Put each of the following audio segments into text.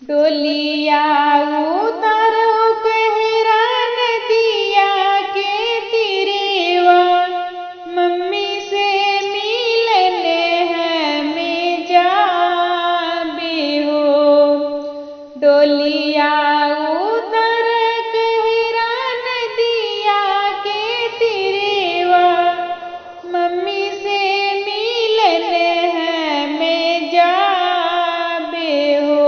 डोलिया उतारो कहरा नदिया के तिरेवा, मम्मी से मिलने हमें जाबे हो। डोलिया उतर कहरा नदिया के तिरेवा, मम्मी से मिलने हमें जाबे हो।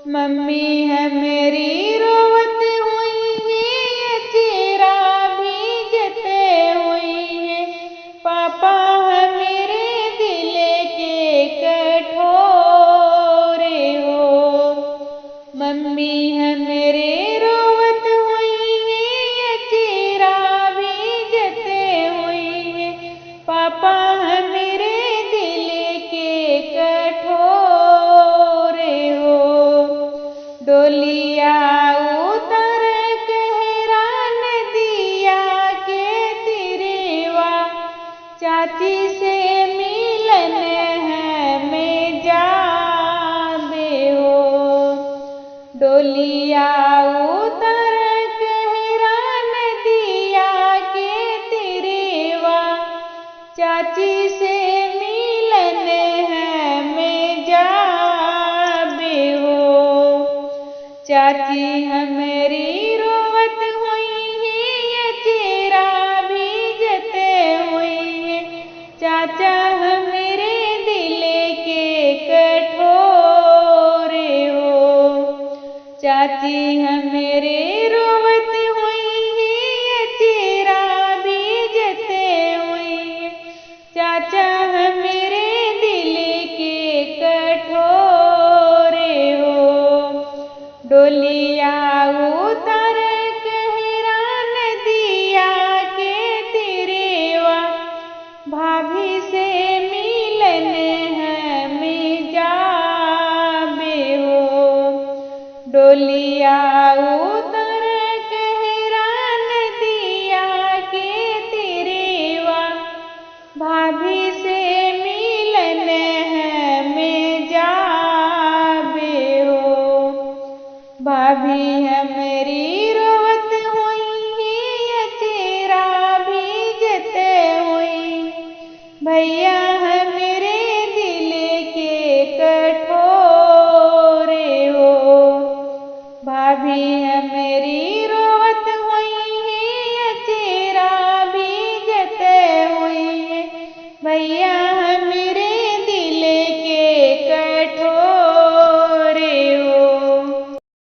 मम्मी है मेरी रोवत हुई है, चेहरा भीजते हुई है। पापा है मेरे दिल के कठोरे हो। मम्मी है मेरे रोवत हुई है, चेहरा भीजते हुई है। पापा है मेरे दिल के कठोरे हो। डोलिया उतर कहरा नदिया के तिरेवा, चाची से मिलने हमें जाबे हो। डोलिया उतर कहरा नदिया के तिरेवा, चाची से मिलने हमें जाबे हो। चाची है मेरी रोवत हुई है, चेहरा भीजते हुई है। चाचा है मेरे दिल के कठोरे हो। चाची है मेरे रोवत हुई है, चेहरा भीजते हुई है। चाचा है मेरे दिल के कठोरे हो। डोलिया उतर कहरा नदिया के तिरेवा, भाभी से मिलने हमें जाबे हो। डोली